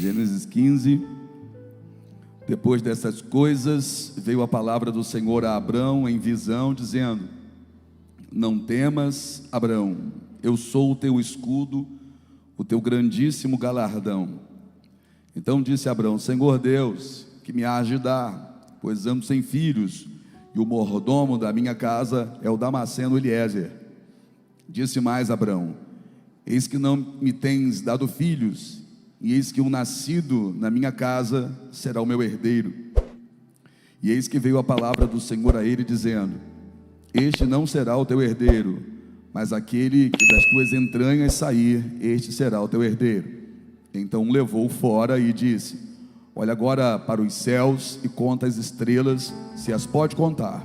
Gênesis 15. Depois dessas coisas, veio a palavra do Senhor a Abrão em visão, dizendo: não temas, Abrão, eu sou o teu escudo, o teu grandíssimo galardão. Então disse Abrão: Senhor Deus, que me hás de dar, pois ando sem filhos, e o mordomo da minha casa é o Damasceno Eliezer. Disse mais Abrão: eis que não me tens dado filhos, e eis que um nascido na minha casa será o meu herdeiro. E eis que veio a palavra do Senhor a ele, dizendo: este não será o teu herdeiro, mas aquele que das tuas entranhas sair, este será o teu herdeiro. Então o levou fora e disse: olha agora para os céus e conta as estrelas, se as pode contar.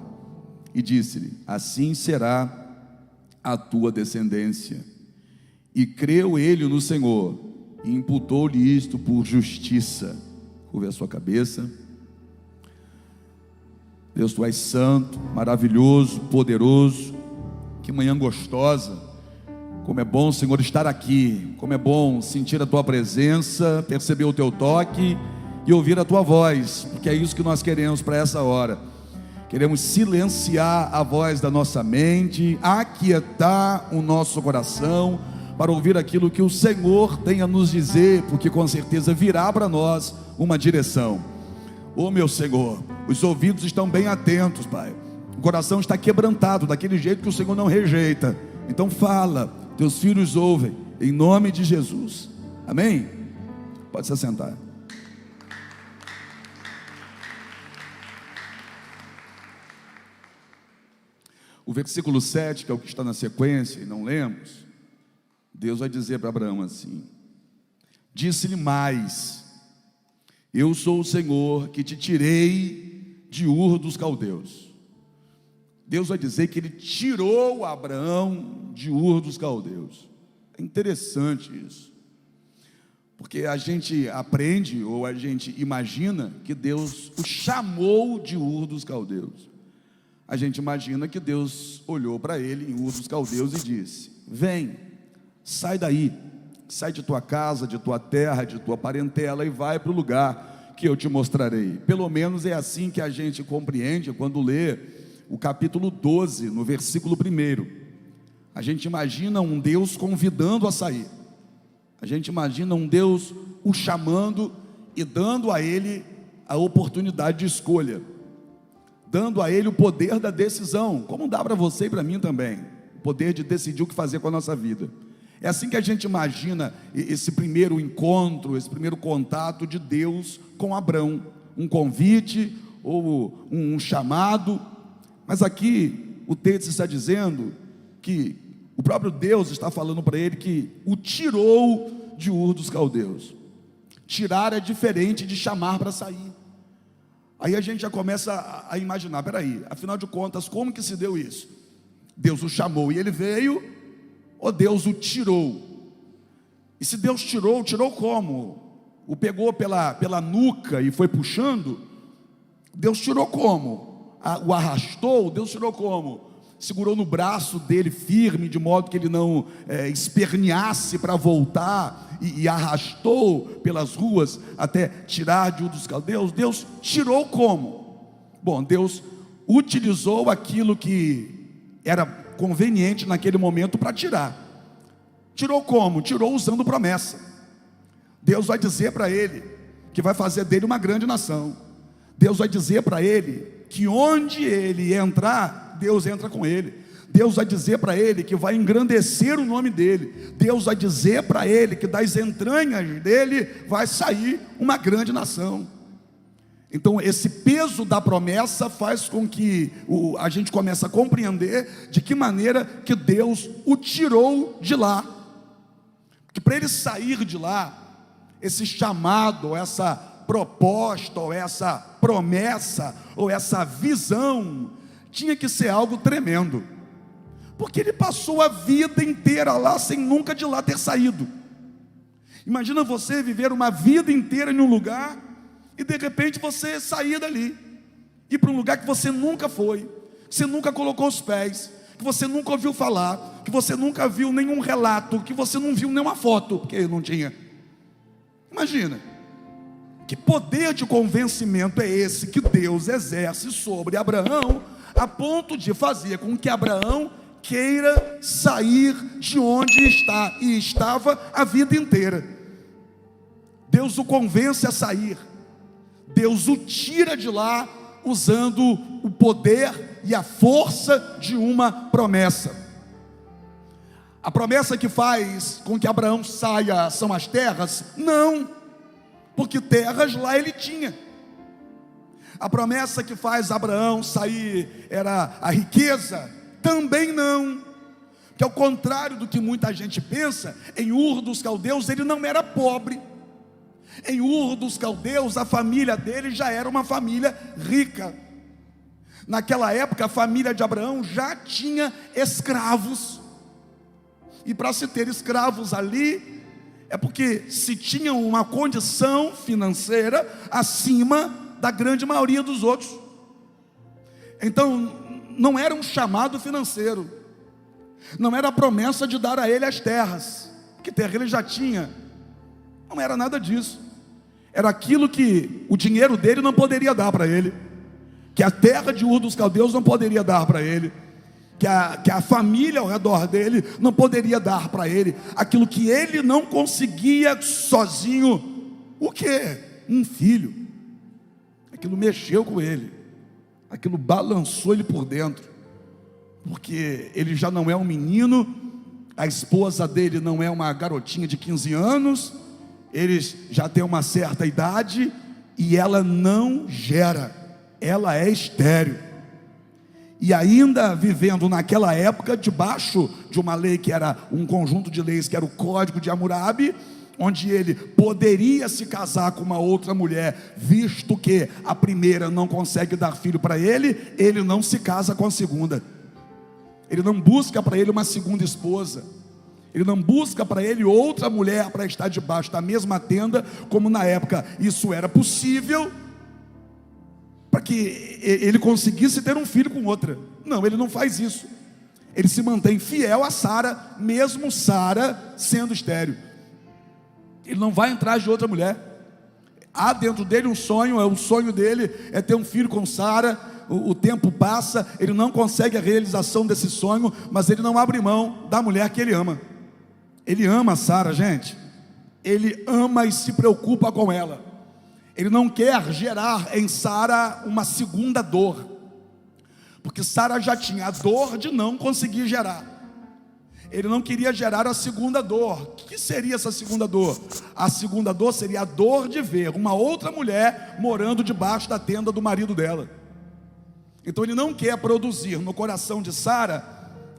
E disse-lhe: assim será a tua descendência. E creu ele no Senhor, e imputou-lhe isto por justiça. Curve a sua cabeça. Deus, tu és santo, maravilhoso, poderoso. Que manhã gostosa. Como é bom, Senhor, estar aqui. Como é bom sentir a tua presença, perceber o teu toque e ouvir a tua voz, porque é isso que nós queremos para essa hora. Queremos silenciar a voz da nossa mente, aquietar o nosso coração, para ouvir aquilo que o Senhor tem a nos dizer, porque com certeza virá para nós uma direção. Oh meu Senhor, os ouvidos estão bem atentos, Pai. O coração está quebrantado, daquele jeito que o Senhor não rejeita. Então fala, teus filhos ouvem, em nome de Jesus. Amém? Pode se assentar. O versículo 7, que é o que está na sequência, e não lemos, Deus vai dizer para Abraão assim: disse-lhe mais: eu sou o Senhor que te tirei de Ur dos Caldeus. Deus vai dizer que ele tirou Abraão de Ur dos Caldeus. É interessante isso, porque a gente aprende, ou a gente imagina que Deus o chamou de Ur dos Caldeus. A gente imagina que Deus olhou para ele em Ur dos Caldeus e disse: vem, sai daí, sai de tua casa, de tua terra, de tua parentela e vai para o lugar que eu te mostrarei. Pelo menos é assim que a gente compreende quando lê o capítulo 12, no versículo 1. A gente imagina um Deus convidando a sair. A gente imagina um Deus o chamando e dando a ele a oportunidade de escolha, dando a ele o poder da decisão, como dá para você e para mim também, o poder de decidir o que fazer com a nossa vida. É assim que a gente imagina esse primeiro encontro, esse primeiro contato de Deus com Abrão, um convite ou um chamado. Mas aqui o texto está dizendo que o próprio Deus está falando para ele que o tirou de Ur dos Caldeus. Tirar é diferente de chamar para sair. Aí a gente já começa a imaginar, peraí, afinal de contas, como que se deu isso? Deus o chamou e ele veio, ou Deus o tirou? E se Deus tirou, tirou como? O pegou pela nuca e foi puxando? Deus tirou como? O arrastou? Deus tirou como? Segurou no braço dele firme, de modo que ele não esperneasse para voltar, e arrastou pelas ruas até tirar de Ur dos Caldeus. Deus tirou como? Bom, Deus utilizou aquilo que era conveniente naquele momento para tirar. Tirou como? Tirou usando promessa. Deus vai dizer para ele que vai fazer dele uma grande nação. Deus vai dizer para ele que onde ele entrar, Deus entra com ele. Deus vai dizer para ele que vai engrandecer o nome dele. Deus vai dizer para ele que das entranhas dele vai sair uma grande nação. Então esse peso da promessa faz com que a gente comece a compreender de que maneira que Deus o tirou de lá. Que para ele sair de lá, esse chamado, ou essa proposta, ou essa promessa, ou essa visão, tinha que ser algo tremendo, porque ele passou a vida inteira lá, sem nunca de lá ter saído. Imagina você viver uma vida inteira em um lugar, e de repente você sair dali, ir para um lugar que você nunca foi, que você nunca colocou os pés, que você nunca ouviu falar, que você nunca viu nenhum relato, que você não viu nenhuma foto, porque não tinha. Imagina, Que poder de convencimento é esse que Deus exerce sobre Abraão, a ponto de fazer com que Abraão queira sair de onde está e estava a vida inteira? Deus o convence a sair, Deus o tira de lá usando o poder e a força de uma promessa. A promessa que faz com que Abraão saia são as terras? Não, porque terras lá ele tinha. A promessa que faz Abraão sair era a riqueza? Também não, que ao contrário do que muita gente pensa, em Ur dos Caldeus ele não era pobre. Em Ur dos Caldeus a família dele já era uma família rica. Naquela época a família de Abraão já tinha escravos, e para se ter escravos ali, é porque se tinham uma condição financeira acima da grande maioria dos outros. Então não era um chamado financeiro, não era a promessa de dar a ele as terras, que terra ele já tinha, não era nada disso. Era aquilo que o dinheiro dele não poderia dar para ele, que a terra de Ur dos Caldeus não poderia dar para ele, que a família ao redor dele não poderia dar para ele, aquilo que ele não conseguia sozinho. O que? Um filho. Aquilo mexeu com ele, aquilo balançou ele por dentro, porque ele já não é um menino, a esposa dele não é uma garotinha de 15 anos, eles já têm uma certa idade, e ela não gera, ela é estéril. E ainda vivendo naquela época, debaixo de uma lei que era um conjunto de leis, que era o Código de Hammurabi, onde ele poderia se casar com uma outra mulher, visto que a primeira não consegue dar filho para ele, ele não se casa com a segunda. Ele não busca para ele uma segunda esposa, ele não busca para ele outra mulher para estar debaixo da mesma tenda, como na época isso era possível, para que ele conseguisse ter um filho com outra. Não, ele não faz isso. Ele se mantém fiel a Sara, mesmo Sara sendo estéril. Ele não vai atrás de outra mulher. Há dentro dele um sonho, o sonho dele é ter um filho com Sara. O tempo passa, ele não consegue a realização desse sonho, mas ele não abre mão da mulher que ele ama. Ele ama Sara, gente. Ele ama e se preocupa com ela. Ele não quer gerar em Sara uma segunda dor, porque Sara já tinha a dor de não conseguir gerar. Ele não queria gerar a segunda dor. O que seria essa segunda dor? A segunda dor seria a dor de ver uma outra mulher morando debaixo da tenda do marido dela. Então ele não quer produzir no coração de Sara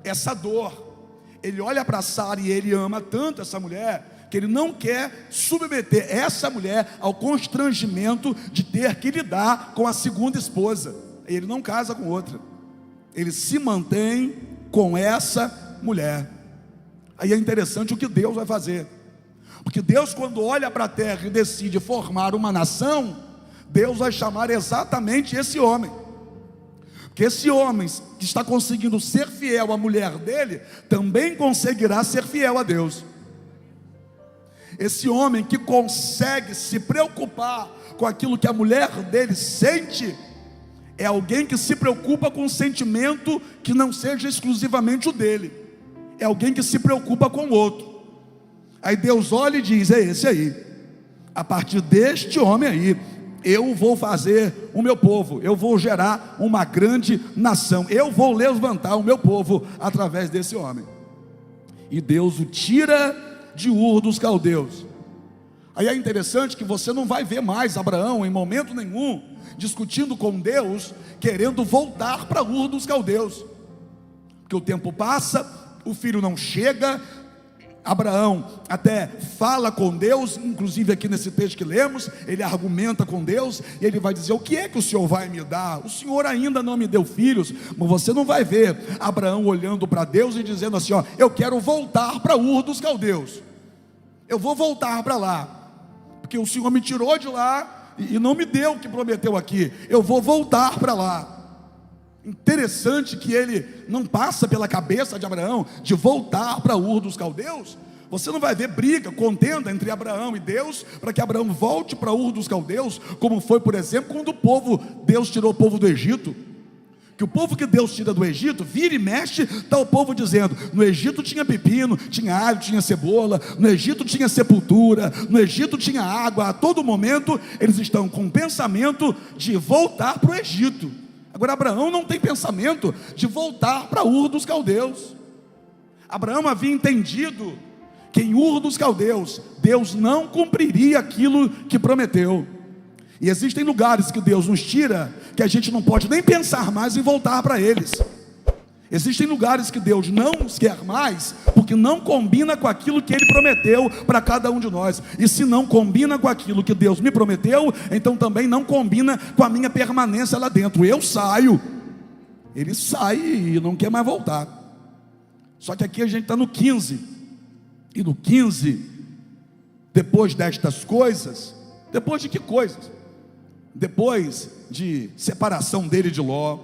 essa dor. Ele olha para Sara e ele ama tanto essa mulher, que ele não quer submeter essa mulher ao constrangimento de ter que lidar com a segunda esposa. Ele não casa com outra, ele se mantém com essa mulher. Aí é interessante o que Deus vai fazer, porque Deus, quando olha para a terra e decide formar uma nação, Deus vai chamar exatamente esse homem, porque esse homem que está conseguindo ser fiel à mulher dele, também conseguirá ser fiel a Deus. Esse homem que consegue se preocupar com aquilo que a mulher dele sente, é alguém que se preocupa com um sentimento que não seja exclusivamente o dele, é alguém que se preocupa com o outro. Aí Deus olha e diz: é esse aí, a partir deste homem aí, eu vou fazer o meu povo, eu vou gerar uma grande nação, eu vou levantar o meu povo através desse homem. E Deus o tira de Ur dos Caldeus. Aí é interessante que você não vai ver mais Abraão em momento nenhum discutindo com Deus, querendo voltar para Ur dos Caldeus, porque o tempo passa, o filho não chega. Abraão até fala com Deus, inclusive aqui nesse texto que lemos, ele argumenta com Deus, e ele vai dizer: o que é que o Senhor vai me dar? O Senhor ainda não me deu filhos. Mas você não vai ver Abraão olhando para Deus e dizendo assim: ó, eu quero voltar para Ur dos Caldeus, eu vou voltar para lá, porque o Senhor me tirou de lá e não me deu o que prometeu aqui, eu vou voltar para lá. Interessante que ele não passa pela cabeça de Abraão de voltar para Ur dos Caldeus. Você não vai ver briga, contenda entre Abraão e Deus, para que Abraão volte para Ur dos Caldeus, como foi, por exemplo, quando Deus tirou o povo do Egito. Que o povo que Deus tira do Egito, vira e mexe, está o povo dizendo: no Egito tinha pepino, tinha alho, tinha cebola, no Egito tinha sepultura, no Egito tinha água. A todo momento eles estão com o pensamento de voltar para o Egito. Agora Abraão não tem pensamento de voltar para Ur dos Caldeus. Abraão havia entendido que em Ur dos Caldeus Deus não cumpriria aquilo que prometeu. E existem lugares que Deus nos tira, que a gente não pode nem pensar mais em voltar para eles. Existem lugares que Deus não nos quer mais, porque não combina com aquilo que Ele prometeu para cada um de nós. E se não combina com aquilo que Deus me prometeu, então também não combina com a minha permanência lá dentro. Eu saio, ele sai e não quer mais voltar. Só que aqui a gente está no 15. E no 15, depois destas coisas, depois de que coisas? Depois de separação dele de Ló,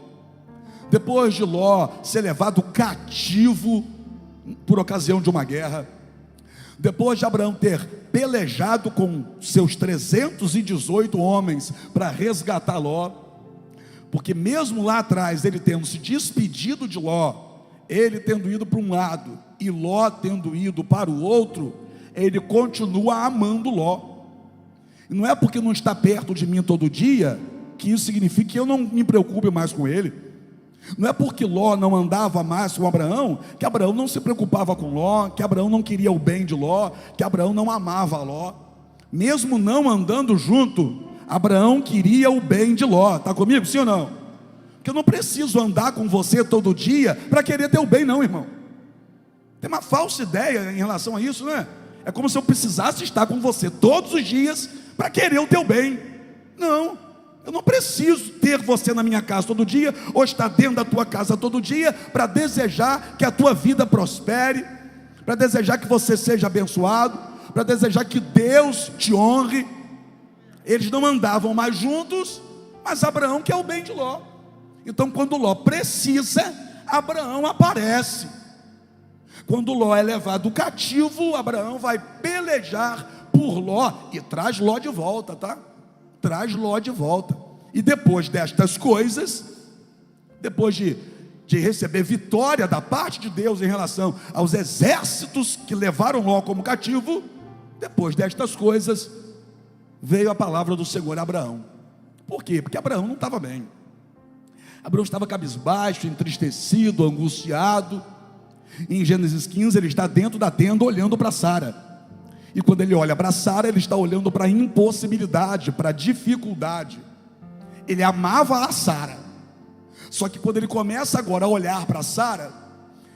depois de Ló ser levado cativo por ocasião de uma guerra, depois de Abraão ter pelejado com seus 318 homens para resgatar Ló, porque mesmo lá atrás ele tendo se despedido de Ló, ele tendo ido para um lado e Ló tendo ido para o outro, ele continua amando Ló. E não é porque não está perto de mim todo dia que isso significa que eu não me preocupe mais com ele. Não é porque Ló não andava mais com Abraão que Abraão não se preocupava com Ló, que Abraão não queria o bem de Ló, que Abraão não amava Ló. Mesmo não andando junto, Abraão queria o bem de Ló. Está comigo, sim ou não? Porque eu não preciso andar com você todo dia para querer ter o bem, não, irmão. Tem uma falsa ideia em relação a isso, não é? É como se eu precisasse estar com você todos os dias para querer o teu bem. Não, eu não preciso ter você na minha casa todo dia, ou estar dentro da tua casa todo dia, para desejar que a tua vida prospere, para desejar que você seja abençoado, para desejar que Deus te honre. Eles não andavam mais juntos, mas Abraão quer o bem de Ló. Então quando Ló precisa, Abraão aparece. Quando Ló é levado cativo, Abraão vai pelejar por Ló e traz Ló de volta, tá? Traz Ló de volta. E depois destas coisas, depois de receber vitória da parte de Deus em relação aos exércitos que levaram Ló como cativo, depois destas coisas veio a palavra do Senhor a Abraão. Por quê? Porque Abraão não estava bem. Abraão estava cabisbaixo, entristecido, angustiado. Em Gênesis 15 ele está dentro da tenda olhando para Sara. E quando ele olha para Sara, ele está olhando para a impossibilidade, para a dificuldade. Ele amava a Sara. Só que quando ele começa agora a olhar para Sara,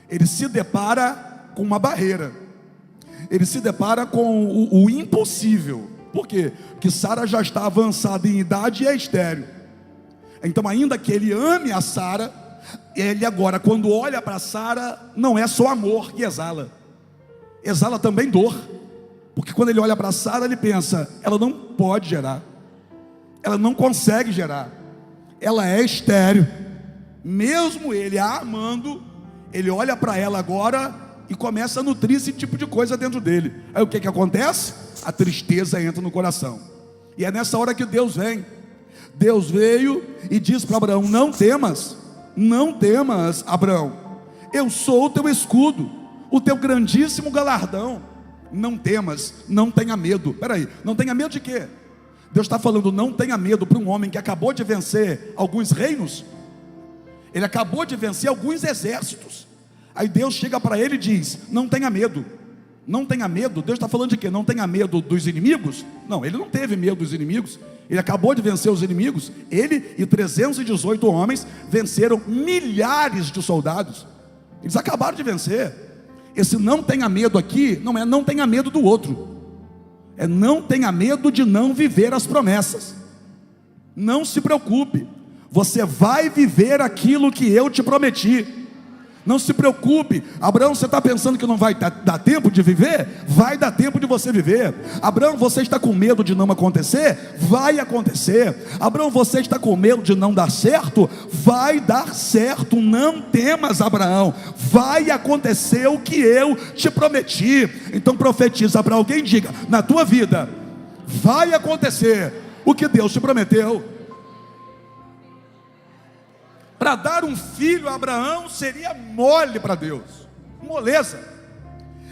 ele se depara com uma barreira. Ele se depara com o impossível. Por quê? Porque Sara já está avançada em idade e é estéril. Então ainda que ele ame a Sara, ele agora quando olha para Sara, não é só amor que exala. Exala também dor. Porque quando ele olha para Sara, ele pensa: ela não pode gerar, ela não consegue gerar, ela é estéril. Mesmo ele a amando, ele olha para ela agora e começa a nutrir esse tipo de coisa dentro dele. Aí o que acontece? A tristeza entra no coração. E é nessa hora que Deus vem. Deus veio e disse para Abraão: não temas, não temas, Abraão, eu sou o teu escudo, o teu grandíssimo galardão. Não temas, não tenha medo. Peraí, não tenha medo de quê? Deus está falando não tenha medo para um homem que acabou de vencer alguns reinos. Ele acabou de vencer alguns exércitos. Aí Deus chega para ele e diz: não tenha medo. Não tenha medo. Deus está falando de quê? Não tenha medo dos inimigos? Não, ele não teve medo dos inimigos. Ele acabou de vencer os inimigos. Ele e 318 homens venceram milhares de soldados. Eles acabaram de vencer. Esse não tenha medo aqui não é não tenha medo do outro, é não tenha medo de não viver as promessas. Não se preocupe, você vai viver aquilo que eu te prometi. Não se preocupe. Abraão, você está pensando que não vai dar tempo de viver? Vai dar tempo de você viver. Abraão, você está com medo de não acontecer? Vai acontecer. Abraão, você está com medo de não dar certo? Vai dar certo. Não temas, Abraão. Vai acontecer o que eu te prometi. Então profetiza para alguém, diga: na tua vida vai acontecer o que Deus te prometeu. Para dar um filho a Abraão seria mole para Deus, moleza.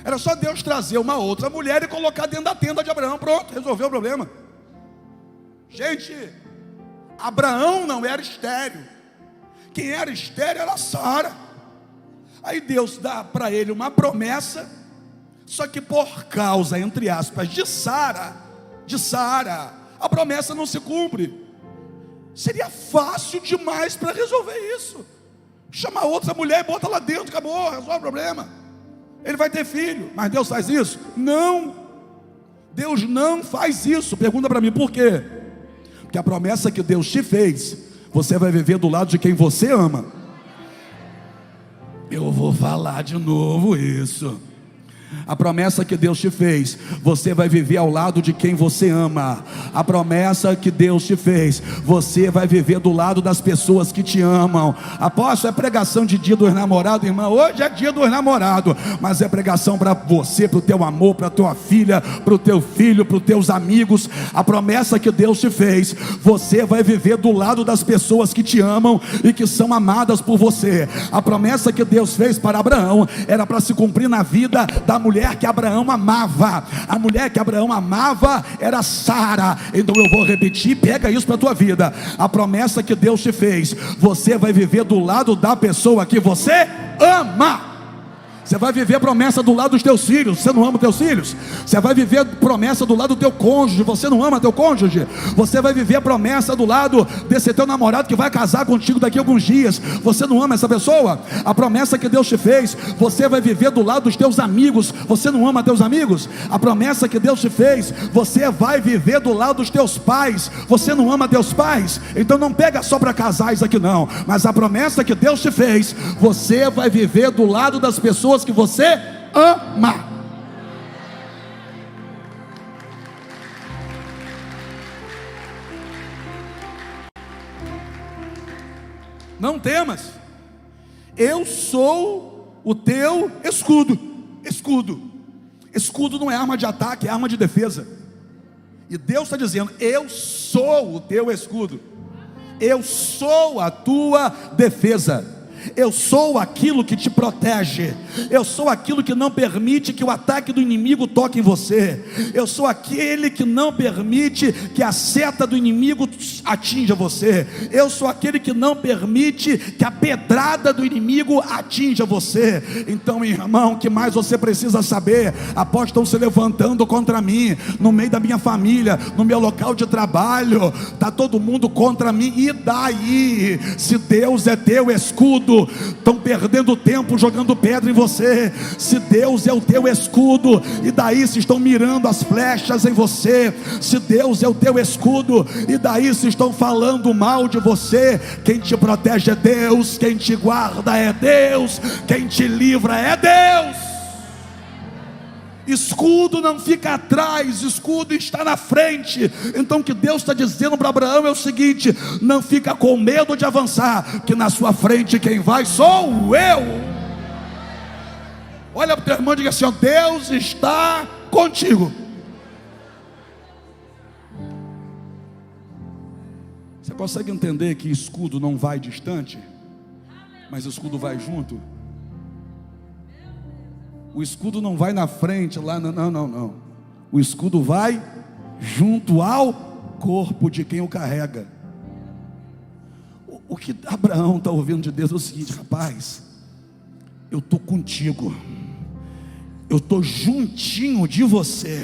Era só Deus trazer uma outra mulher e colocar dentro da tenda de Abraão. Pronto, resolveu o problema. Gente, Abraão não era estéril. Quem era estéril era Sara. Aí Deus dá para ele uma promessa, só que por causa, entre aspas, de Sara, a promessa não se cumpre. Seria fácil demais para resolver isso. Chama outra mulher e bota lá dentro, acabou, resolve o problema. Ele vai ter filho. Mas Deus faz isso? Não. Deus não faz isso. Pergunta para mim, por quê? Porque a promessa que Deus te fez, você vai viver do lado de quem você ama. Eu vou falar de novo isso. A promessa que Deus te fez, você vai viver ao lado de quem você ama. A promessa que Deus te fez, você vai viver do lado das pessoas que te amam. Apóstolo, é pregação de dia dos namorados, irmão. Hoje é dia dos namorados, mas é pregação para você, para o teu amor, para a tua filha, para o teu filho, para os teus amigos. A promessa que Deus te fez, você vai viver do lado das pessoas que te amam e que são amadas por você. A promessa que Deus fez para Abraão era para se cumprir na vida da mulher que Abraão amava. A mulher que Abraão amava era Sara. Então eu vou repetir, pega isso para a tua vida. A promessa que Deus te fez, você vai viver do lado da pessoa que você ama. Você vai viver promessa do lado dos teus filhos. Você não ama os teus filhos? Você vai viver promessa do lado do teu cônjuge. Você não ama teu cônjuge? Você vai viver promessa do lado desse teu namorado que vai casar contigo daqui a alguns dias. Você não ama essa pessoa? A promessa que Deus te fez, você vai viver do lado dos teus amigos. Você não ama teus amigos? A promessa que Deus te fez, você vai viver do lado dos teus pais. Você não ama teus pais? Então não pega só para casais aqui não, mas a promessa que Deus te fez, você vai viver do lado das pessoas que você ama. Não temas, eu sou o teu escudo. Escudo não é arma de ataque, é arma de defesa. E Deus está dizendo: eu sou o teu escudo, eu sou a tua defesa. Eu sou aquilo que te protege. Eu sou aquilo que não permite que o ataque do inimigo toque em você. Eu sou aquele que não permite que a seta do inimigo atinja você. Eu sou aquele que não permite que a pedrada do inimigo atinja você. Então, irmão, o que mais você precisa saber? Após estão se levantando contra mim, no meio da minha família, no meu local de trabalho, está todo mundo contra mim. E daí? Se Deus é teu escudo, estão perdendo tempo jogando pedra em você. Se Deus é o teu escudo, e daí se estão mirando as flechas em você? Se Deus é o teu escudo, e daí se estão falando mal de você? Quem te protege é Deus, quem te guarda é Deus, quem te livra é Deus. Escudo não fica atrás, escudo está na frente. Então o que Deus está dizendo para Abraão é o seguinte: não fica com medo de avançar, que na sua frente quem vai sou eu. Olha para o teu irmão e diga assim: ó, Deus está contigo. Você consegue entender que escudo não vai distante, mas escudo vai junto? O escudo não vai na frente lá, não. O escudo vai junto ao corpo de quem o carrega. O que Abraão está ouvindo de Deus é o seguinte: rapaz, eu estou contigo, eu estou juntinho de você.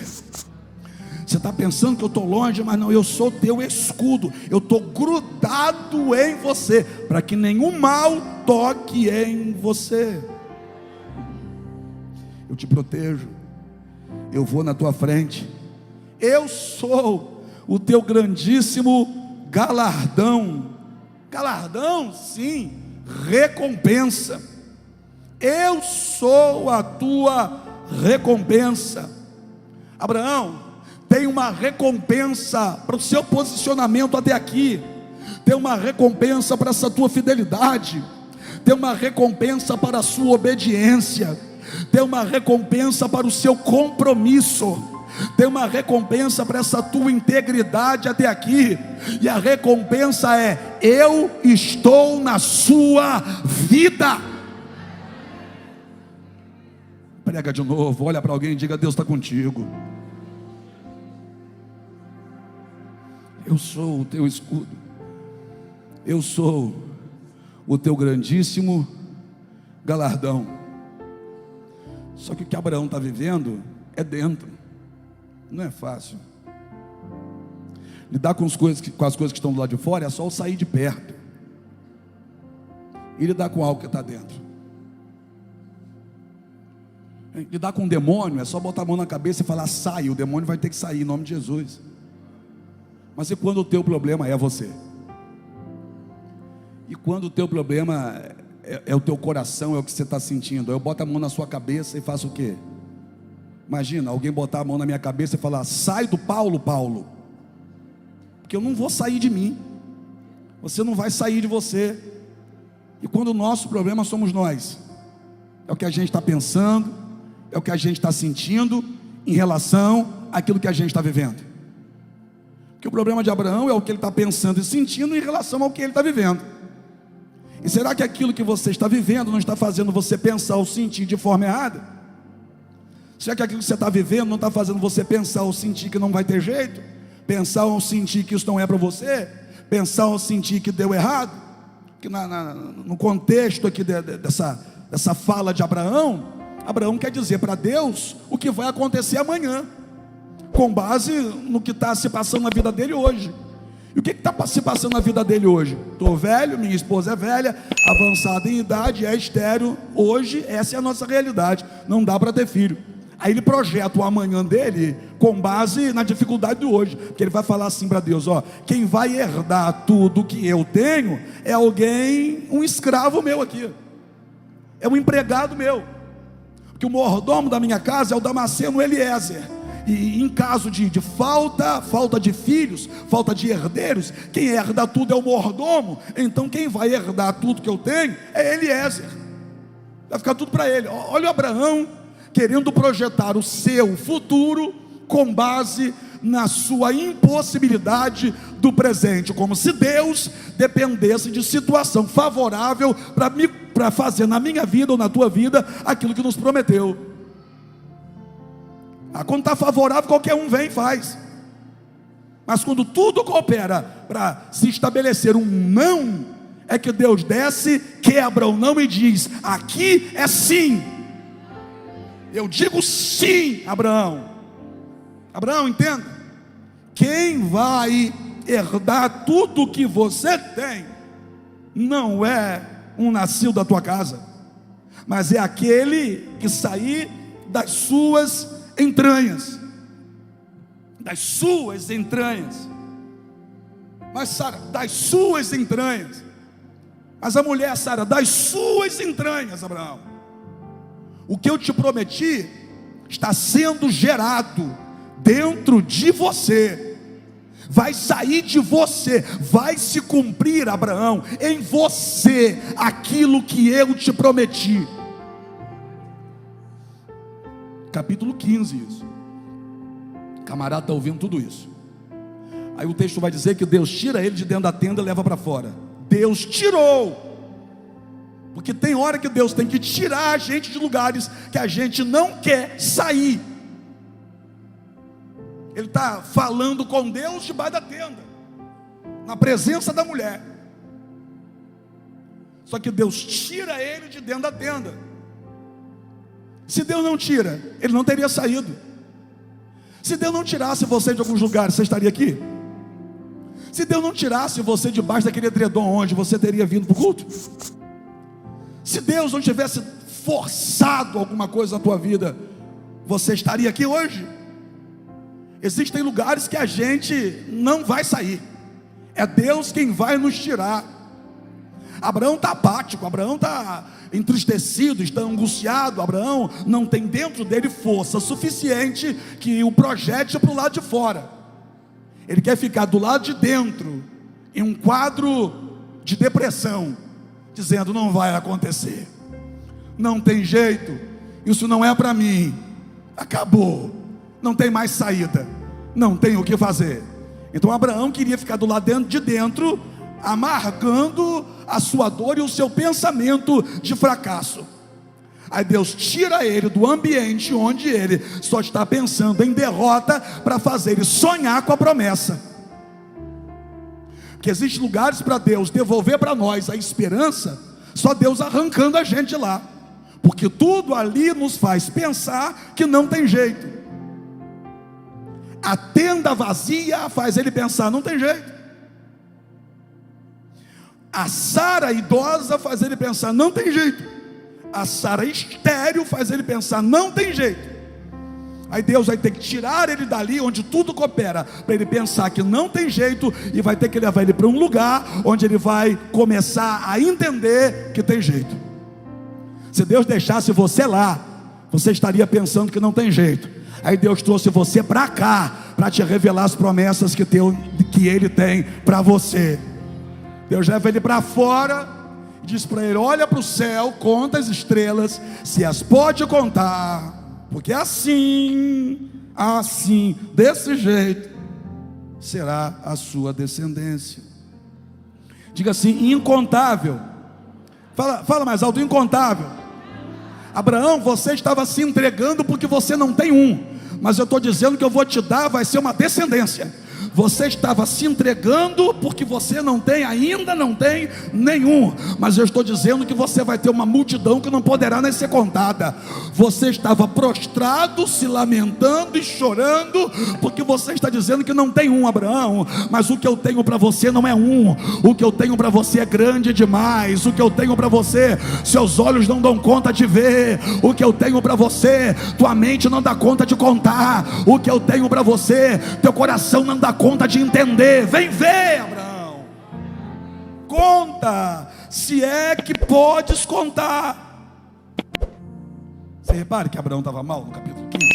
Você está pensando que eu estou longe, mas não, eu sou teu escudo. Eu estou grudado em você, para que nenhum mal toque em você. Eu te protejo, eu vou na tua frente. Eu sou o teu grandíssimo galardão. Galardão, sim, recompensa. Eu sou a tua recompensa. Abraão, tem uma recompensa para o seu posicionamento até aqui, tem uma recompensa para essa tua fidelidade, tem uma recompensa para a sua obediência, tem uma recompensa para o seu compromisso, tem uma recompensa para essa tua integridade até aqui, e a recompensa é: eu estou na sua vida. Prega de novo, olha para alguém e diga: Deus está contigo. Eu sou o teu escudo, eu sou o teu grandíssimo galardão. Só que o que Abraão está vivendo é dentro, não é fácil. Lidar com as coisas que estão do lado de fora é só o sair de perto, e lidar com algo que está dentro. Lidar com um demônio é só botar a mão na cabeça e falar: sai, o demônio vai ter que sair em nome de Jesus. Mas e quando o teu problema é você? E quando o teu problema é o teu coração, é o que você está sentindo? Eu boto a mão na sua cabeça e faço o quê? Imagina alguém botar a mão na minha cabeça e falar: sai do Paulo, Paulo. Porque eu não vou sair de mim, você não vai sair de você. E quando o nosso problema somos nós, é o que a gente está pensando, é o que a gente está sentindo em relação àquilo que a gente está vivendo. Que o problema de Abraão é o que ele está pensando e sentindo em relação ao que ele está vivendo. E será que aquilo que você está vivendo não está fazendo você pensar ou sentir de forma errada? Será que aquilo que você está vivendo não está fazendo você pensar ou sentir que não vai ter jeito? Pensar ou sentir que isso não é para você? Pensar ou sentir que deu errado? Que no contexto aqui dessa fala de Abraão, Abraão quer dizer para Deus o que vai acontecer amanhã, com base no que está se passando na vida dele hoje. E o que está se passando na vida dele hoje? Estou velho, minha esposa é velha, avançada em idade, é estéril. Hoje essa é a nossa realidade, não dá para ter filho. Aí ele projeta o amanhã dele com base na dificuldade de hoje, porque ele vai falar assim para Deus: ó, quem vai herdar tudo que eu tenho é alguém, um escravo meu aqui, é um empregado meu, porque o mordomo da minha casa é o Damasceno Eliezer. E em caso de falta de filhos, falta de herdeiros, quem herda tudo é o mordomo. Então quem vai herdar tudo que eu tenho é Eliezer, vai ficar tudo para ele. Olha o Abraão querendo projetar o seu futuro com base na sua impossibilidade do presente, como se Deus dependesse de situação favorável para fazer na minha vida ou na tua vida aquilo que nos prometeu. Quando está favorável, qualquer um vem e faz. Mas quando tudo coopera para se estabelecer um não, é que Deus desce, quebra o não e diz: aqui é sim. Eu digo sim, Abraão. Abraão, entenda: quem vai herdar tudo que você tem não é um nascido da tua casa, mas é aquele que sair das suas entranhas, das suas entranhas. Mas Sara, das suas entranhas. Mas a mulher, Sara, das suas entranhas, Abraão. O que eu te prometi está sendo gerado dentro de você, vai sair de você, vai se cumprir, Abraão, em você aquilo que eu te prometi. Capítulo 15, isso. O camarada está ouvindo tudo isso. Aí o texto vai dizer que Deus tira ele de dentro da tenda e leva para fora. Deus tirou. Porque tem hora que Deus tem que tirar a gente de lugares que a gente não quer sair. Ele está falando com Deus debaixo da tenda, na presença da mulher. Só que Deus tira ele de dentro da tenda. Se Deus não tira, ele não teria saído. Se Deus não tirasse você de alguns lugares, você estaria aqui? Se Deus não tirasse você debaixo daquele edredom, onde você teria vindo para o culto? Se Deus não tivesse forçado alguma coisa na tua vida, você estaria aqui hoje? Existem lugares que a gente não vai sair, é Deus quem vai nos tirar. Abraão está apático, Abraão está entristecido, está angustiado. Abraão não tem dentro dele força suficiente que o projete para o lado de fora. Ele quer ficar do lado de dentro, em um quadro de depressão, dizendo: não vai acontecer, não tem jeito, isso não é para mim, acabou, não tem mais saída, não tem o que fazer. Então Abraão queria ficar do lado de dentro, amargando a sua dor e o seu pensamento de fracasso. Aí Deus tira ele do ambiente onde ele só está pensando em derrota, para fazer ele sonhar com a promessa. Porque existem lugares para Deus devolver para nós a esperança, só Deus arrancando a gente de lá, porque tudo ali nos faz pensar que não tem jeito. A tenda vazia faz ele pensar: não tem jeito. A Sara idosa faz ele pensar: não tem jeito. A Sara estéril faz ele pensar: não tem jeito. Aí Deus vai ter que tirar ele dali onde tudo coopera, para ele pensar que não tem jeito, e vai ter que levar ele para um lugar onde ele vai começar a entender que tem jeito. Se Deus deixasse você lá, você estaria pensando que não tem jeito. Aí Deus trouxe você para cá, para te revelar as promessas que Ele tem para você. Deus leva ele para fora, diz para ele: olha para o céu, conta as estrelas, se as pode contar, porque assim, desse jeito, será a sua descendência. Diga assim: incontável. Fala mais alto: incontável. Abraão, você estava se entregando porque você não tem um, mas eu estou dizendo que eu vou te dar, vai ser uma descendência. Você estava se entregando porque você não tem ainda, não tem nenhum, mas eu estou dizendo que você vai ter uma multidão que não poderá nem ser contada. Você estava prostrado, se lamentando e chorando, porque você está dizendo que não tem um, Abraão, mas o que eu tenho para você não é um, o que eu tenho para você é grande demais. O que eu tenho para você, seus olhos não dão conta de ver. O que eu tenho para você, tua mente não dá conta de contar. O que eu tenho para você, teu coração não dá conta de entender. Vem ver, Abraão, conta, se é que podes contar. Você repare que Abraão estava mal no capítulo 15.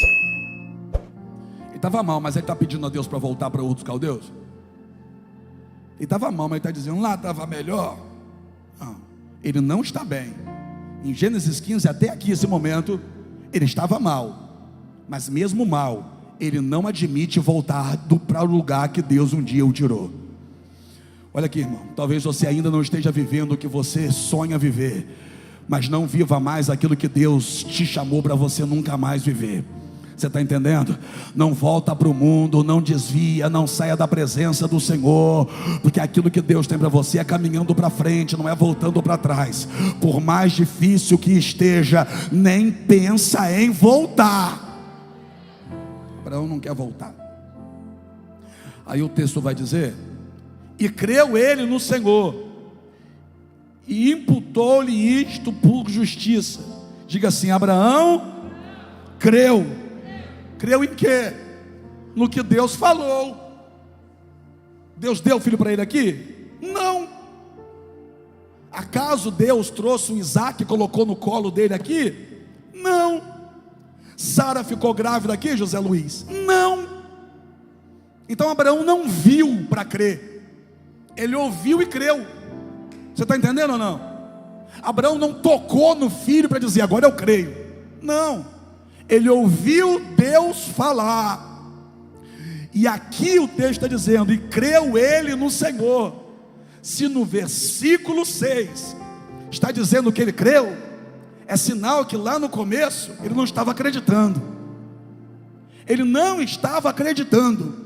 Ele estava mal, mas ele está pedindo a Deus para voltar para outros caldeus. Ele estava mal, mas ele está dizendo: lá estava melhor. Não, ele não está bem. Em Gênesis 15 até aqui, esse momento, ele estava mal, mas mesmo mal, ele não admite voltar para o lugar que Deus um dia o tirou. Olha aqui, irmão, talvez você ainda não esteja vivendo o que você sonha viver, mas não viva mais aquilo que Deus te chamou para você nunca mais viver. Você está entendendo? Não volta para o mundo, não desvia, não saia da presença do Senhor, porque aquilo que Deus tem para você é caminhando para frente, não é voltando para trás. Por mais difícil que esteja, nem pensa em voltar. Abraão não quer voltar. Aí o texto vai dizer: e creu ele no Senhor, e imputou-lhe isto por justiça. Diga assim: Abraão creu. Creu em quê? No que Deus falou. Deus deu filho para ele aqui? Não. Acaso Deus trouxe um Isaac e colocou no colo dele aqui? Não. Sara ficou grávida aqui, José Luiz? Não. Então Abraão não viu para crer, ele ouviu e creu. Você está entendendo ou não? Abraão não tocou no filho para dizer: agora eu creio. Não, ele ouviu Deus falar. E aqui o texto está dizendo: e creu ele no Senhor. Se no versículo 6 está dizendo que ele creu, é sinal que lá no começo ele não estava acreditando. Ele não estava acreditando.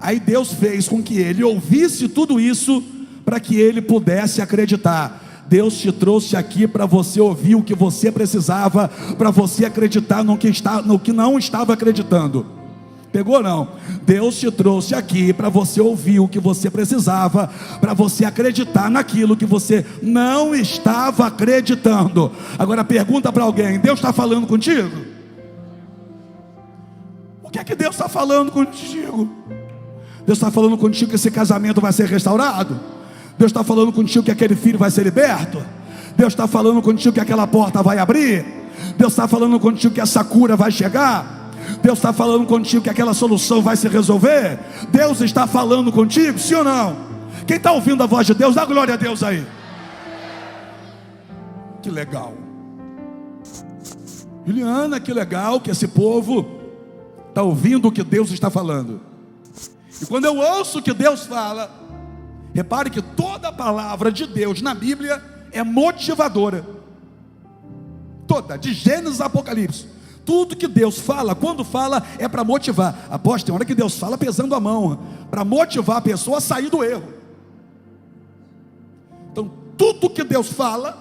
Aí Deus fez com que ele ouvisse tudo isso para que ele pudesse acreditar. Deus te trouxe aqui para você ouvir o que você precisava, para você acreditar no que não estava acreditando. Pegou não? Deus te trouxe aqui para você ouvir o que você precisava, para você acreditar naquilo que você não estava acreditando. Agora pergunta para alguém: Deus está falando contigo? O que é que Deus está falando contigo? Deus está falando contigo que esse casamento vai ser restaurado? Deus está falando contigo que aquele filho vai ser liberto. Deus está falando contigo que aquela porta vai abrir. Deus está falando contigo que essa cura vai chegar. Deus está falando contigo que aquela solução vai se resolver. Deus está falando contigo, sim ou não? Quem está ouvindo a voz de Deus, dá glória a Deus aí. Que legal. Juliana, que legal que esse povo está ouvindo o que Deus está falando. E quando eu ouço o que Deus fala, repare que toda a palavra de Deus na Bíblia é motivadora. Toda, de Gênesis a Apocalipse. Tudo que Deus fala, quando fala, é para motivar. Apóstolo, tem hora que Deus fala pesando a mão, para motivar a pessoa a sair do erro. Então, tudo que Deus fala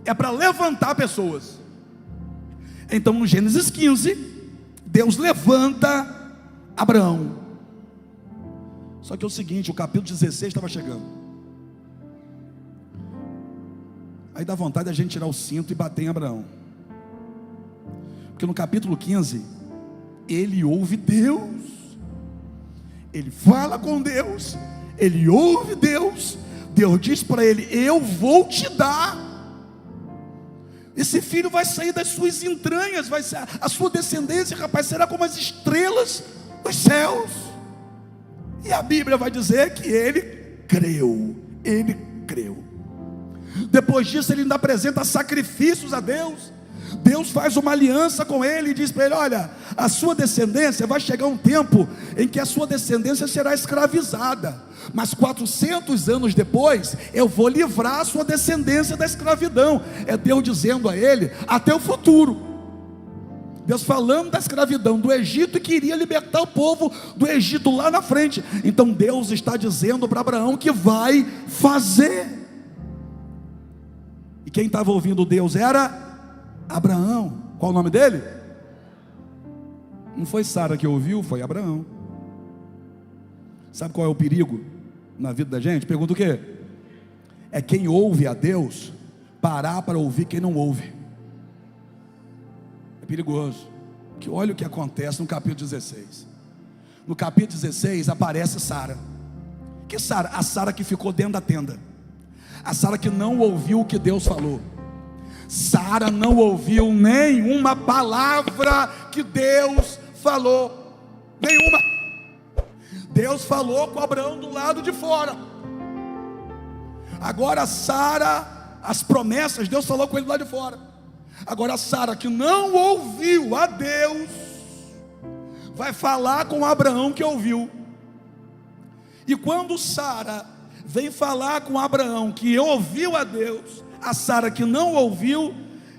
é para levantar pessoas. Então, no Gênesis 15, Deus levanta Abraão. Só que é o seguinte, o capítulo 16 estava chegando. Aí dá vontade a gente tirar o cinto e bater em Abraão. Porque no capítulo 15, ele ouve Deus. Ele fala com Deus. Ele ouve Deus. Deus diz para ele: eu vou te dar. Esse filho vai sair das suas entranhas. Vai ser a sua descendência, rapaz, será como as estrelas dos céus. E a Bíblia vai dizer que ele creu. Ele creu. Depois disso ele ainda apresenta sacrifícios a Deus. Deus faz uma aliança com ele e diz para ele: olha, a sua descendência, vai chegar um tempo em que a sua descendência será escravizada, mas 400 anos depois eu vou livrar a sua descendência da escravidão. É Deus dizendo a ele até o futuro. Deus falando da escravidão do Egito e queria libertar o povo do Egito lá na frente. Então Deus está dizendo para Abraão que vai fazer. E quem estava ouvindo Deus era Abraão. Qual o nome dele? Não foi Sara que ouviu, foi Abraão. Sabe qual é o perigo na vida da gente? Pergunta o quê? É quem ouve a Deus parar para ouvir quem não ouve. É perigoso. Que olha o que acontece no capítulo 16. No capítulo 16 aparece Sara. Que Sara? A Sara que ficou dentro da tenda. A Sara que não ouviu o que Deus falou. Sara não ouviu nenhuma palavra que Deus falou. Nenhuma. Deus falou com Abraão do lado de fora. Agora Sara, as promessas, Deus falou com ele do lado de fora. Agora Sara, que não ouviu a Deus, vai falar com Abraão que ouviu. E quando Sara vem falar com Abraão que ouviu a Deus, a Sara que não ouviu,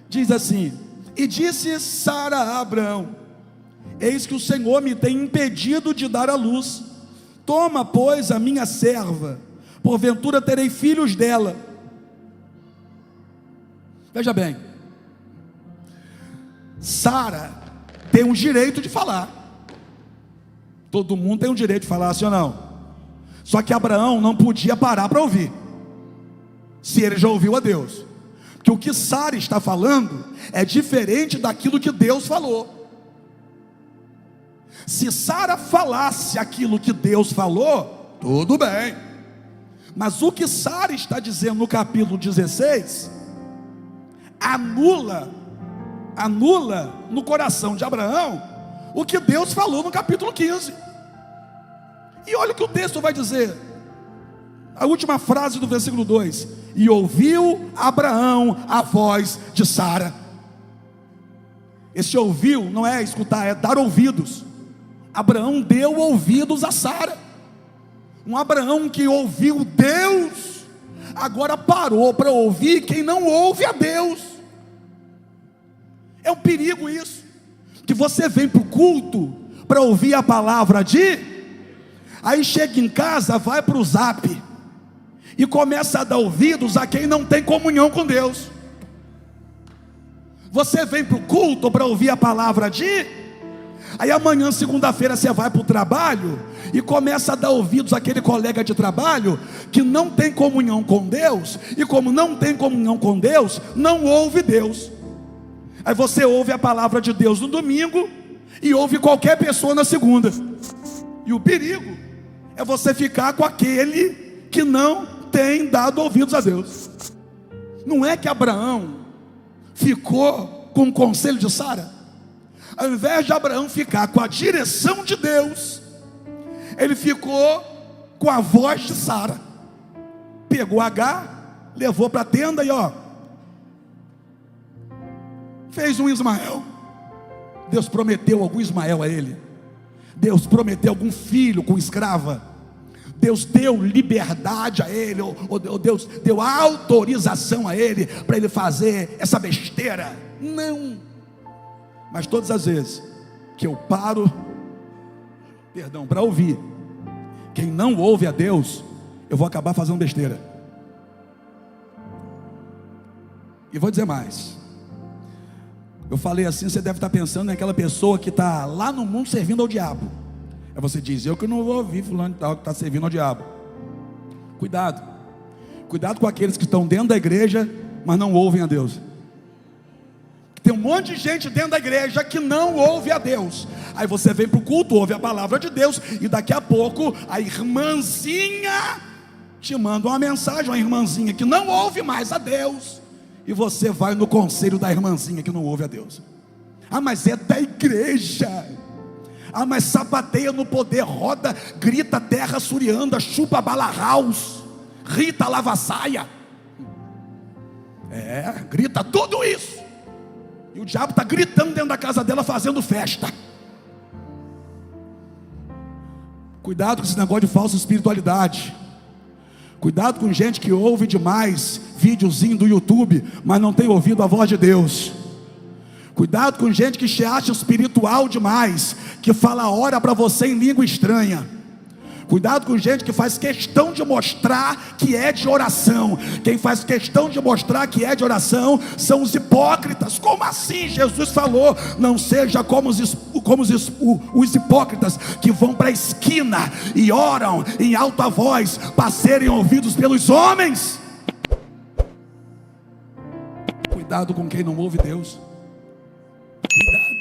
diz assim: e disse Sara a Abraão: eis que o Senhor me tem impedido de dar à luz. Toma, pois, a minha serva, porventura terei filhos dela. Veja bem, Sara tem um direito de falar. Todo mundo tem um direito de falar, sim ou não? Só que Abraão não podia parar para ouvir, se ele já ouviu a Deus. Porque o que Sara está falando é diferente daquilo que Deus falou. Se Sara falasse aquilo que Deus falou, tudo bem. Mas o que Sara está dizendo no capítulo 16 anula no coração de Abraão o que Deus falou no capítulo 15. E olha o que o texto vai dizer. A última frase do versículo 2: e ouviu Abraão a voz de Sara. Esse ouviu não é escutar, é dar ouvidos. Abraão deu ouvidos a Sara. Um Abraão que ouviu Deus, agora parou para ouvir quem não ouve a Deus. É um perigo isso, que você vem para o culto para ouvir a palavra aí chega em casa, vai para o Zap e começa a dar ouvidos a quem não tem comunhão com Deus. Você vem para o culto para ouvir a palavra aí amanhã, segunda-feira, você vai para o trabalho e começa a dar ouvidos àquele colega de trabalho que não tem comunhão com Deus, e como não tem comunhão com Deus, não ouve Deus. Aí você ouve a palavra de Deus no domingo e ouve qualquer pessoa na segunda. E o perigo é você ficar com aquele que não tem dado ouvidos a Deus. Não é que Abraão ficou com o conselho de Sara? Ao invés de Abraão ficar com a direção de Deus, ele ficou com a voz de Sara. Pegou Agar, levou para a tenda e fez um Ismael. Deus prometeu algum Ismael a ele. Deus prometeu algum filho com escrava. Deus deu liberdade a ele, ou Deus deu autorização a ele para ele fazer essa besteira? Não. Mas todas as vezes que eu paro, para ouvir quem não ouve a Deus, eu vou acabar fazendo besteira. E vou dizer mais. Eu falei assim, você deve estar pensando naquela pessoa que está lá no mundo servindo ao diabo. Aí você diz, eu que não vou ouvir fulano e tal que está servindo ao diabo. Cuidado. Cuidado com aqueles que estão dentro da igreja, mas não ouvem a Deus. Tem um monte de gente dentro da igreja que não ouve a Deus. Aí você vem para o culto, ouve a palavra de Deus, e daqui a pouco a irmãzinha te manda uma mensagem, uma irmãzinha que não ouve mais a Deus, e você vai no conselho da irmãzinha que não ouve a Deus. Ah, mas é da igreja. Ah, mas sapateia no poder, roda, grita terra surianda, chupa bala house, Rita lava saia, grita tudo isso. E o diabo está gritando dentro da casa dela, fazendo festa. Cuidado com esse negócio de falsa espiritualidade. Cuidado com gente que ouve demais videozinho do YouTube, mas não tem ouvido a voz de Deus. Cuidado com gente que se acha espiritual demais, que fala hora para você em língua estranha. Cuidado com gente que faz questão de mostrar que é de oração. Quem faz questão de mostrar que é de oração são os hipócritas. Como assim? Jesus falou, não seja como os hipócritas que vão para a esquina e oram em alta voz para serem ouvidos pelos homens. Cuidado com quem não ouve Deus. Cuidado.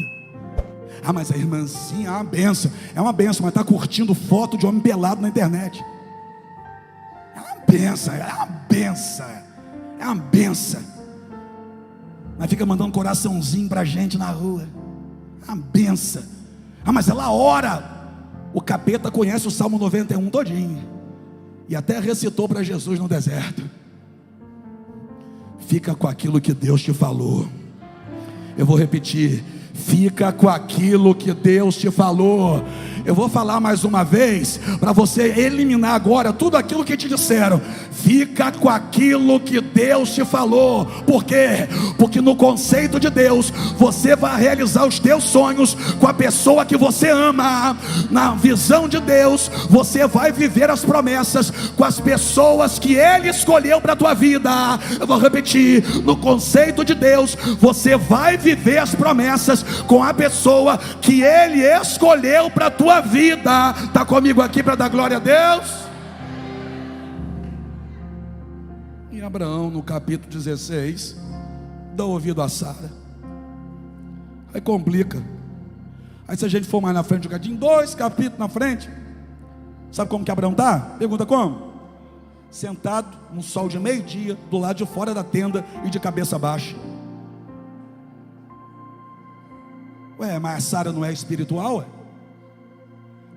Ah, mas a irmãzinha é uma benção. É uma benção, mas está curtindo foto de homem pelado na internet. É uma benção, é uma benção. É uma benção. Mas fica mandando coraçãozinho para a gente na rua. É uma benção. Ah, mas ela ora. O capeta conhece o Salmo 91 todinho. E até recitou para Jesus no deserto. Fica com aquilo que Deus te falou. Eu vou repetir. Fica com aquilo que Deus te falou. Eu vou falar mais uma vez, para você eliminar agora tudo aquilo que te disseram. Fica com aquilo que Deus te falou. Por quê? Porque no conceito de Deus, você vai realizar os teus sonhos com a pessoa que você ama. Na visão de Deus, você vai viver as promessas com as pessoas que Ele escolheu para a tua vida. Eu vou repetir, no conceito de Deus, você vai viver as promessas com a pessoa que Ele escolheu para a tua vida. Está comigo aqui para dar glória a Deus? Em Abraão, no capítulo 16, dá ouvido a Sara. Aí complica. Aí se a gente for mais na frente, em 2 capítulos na frente, sabe como que Abraão está? Pergunta como? Sentado no sol de meio-dia, do lado de fora da tenda e de cabeça baixa. Ué, mas a Sara não é espiritual? Ué?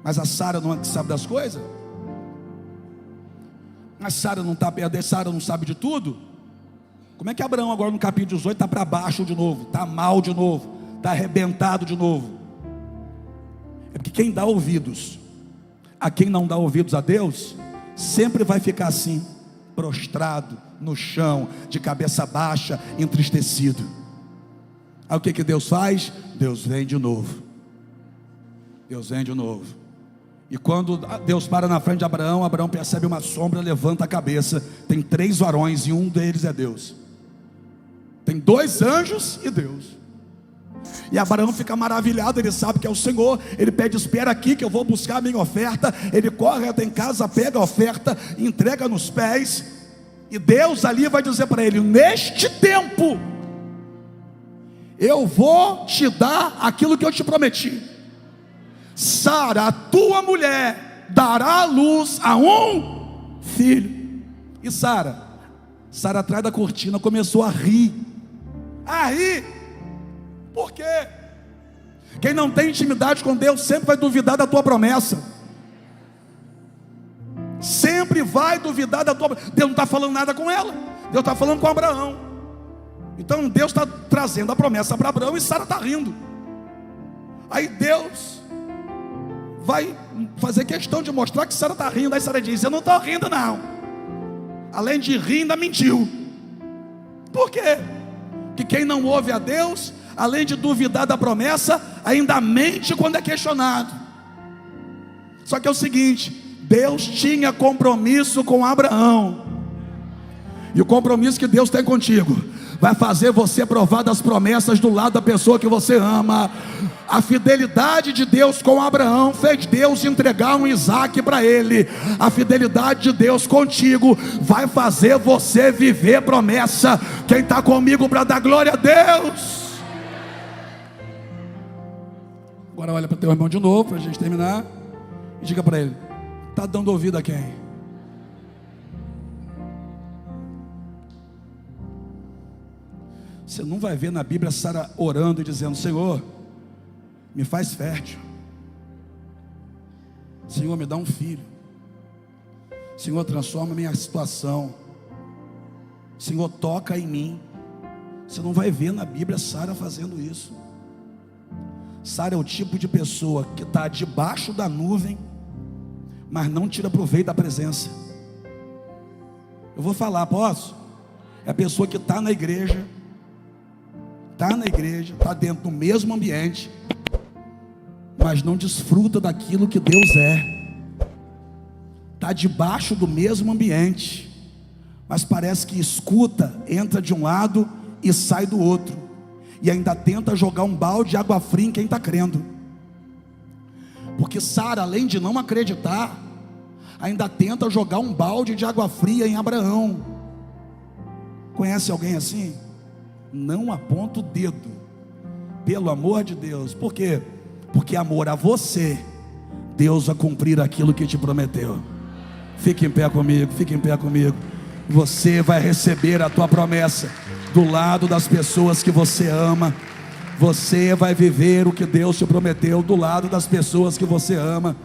Mas a Sara não sabe das coisas? A Sara não está perto, a Sara não sabe de tudo? Como é que Abraão agora no capítulo 18 está para baixo de novo? Está mal de novo? Está arrebentado de novo? É porque quem dá ouvidos a quem não dá ouvidos a Deus, sempre vai ficar assim, prostrado no chão, de cabeça baixa, entristecido. Aí o que Deus faz? Deus vem de novo. Deus vem de novo. E quando Deus para na frente de Abraão, Abraão percebe uma sombra, levanta a cabeça. Tem 3 varões e um deles é Deus. Tem 2 anjos e Deus. E Abraão fica maravilhado, ele sabe que é o Senhor. Ele pede, espera aqui que eu vou buscar a minha oferta. Ele corre até em casa, pega a oferta, entrega nos pés. E Deus ali vai dizer para ele, neste tempo eu vou te dar aquilo que eu te prometi. Sara, a tua mulher, dará à luz a um filho. E Sara atrás da cortina começou a rir. A rir. Por quê? Quem não tem intimidade com Deus sempre vai duvidar da tua promessa. Sempre vai duvidar da tua promessa. Deus não está falando nada com ela. Deus está falando com Abraão. Então Deus está trazendo a promessa para Abraão e Sara está rindo. Aí Deus vai fazer questão de mostrar que Sara está rindo. Aí Sara diz: eu não estou rindo não. Além de rir, ainda mentiu. Por quê? Que quem não ouve a Deus, além de duvidar da promessa, ainda mente quando é questionado. Só que é o seguinte: Deus tinha compromisso com Abraão. E o compromisso que Deus tem contigo vai fazer você provar das promessas do lado da pessoa que você ama. A fidelidade de Deus com Abraão fez Deus entregar um Isaac para ele. A fidelidade de Deus contigo vai fazer você viver promessa. Quem está comigo para dar glória a Deus? Agora olha para o teu irmão de novo, para a gente terminar, e diga para ele: está dando ouvido a quem? Você não vai ver na Bíblia Sara orando e dizendo: Senhor, me faz fértil. Senhor, me dá um filho. Senhor, transforma a minha situação. Senhor, toca em mim. Você não vai ver na Bíblia Sara fazendo isso. Sara é o tipo de pessoa que está debaixo da nuvem, mas não tira proveito da presença. Eu vou falar, posso? É a pessoa que está na igreja, está dentro do mesmo ambiente, mas não desfruta daquilo que Deus é. Está debaixo do mesmo ambiente, mas parece que escuta, entra de um lado e sai do outro, e ainda tenta jogar um balde de água fria em quem está crendo. Porque Sara, além de não acreditar, ainda tenta jogar um balde de água fria em Abraão. Conhece alguém assim? Não aponta o dedo, pelo amor de Deus. Por quê? Porque amor a você, Deus vai cumprir aquilo que te prometeu. Fique em pé comigo, fique em pé comigo. Você vai receber a tua promessa do lado das pessoas que você ama. Você vai viver o que Deus te prometeu do lado das pessoas que você ama.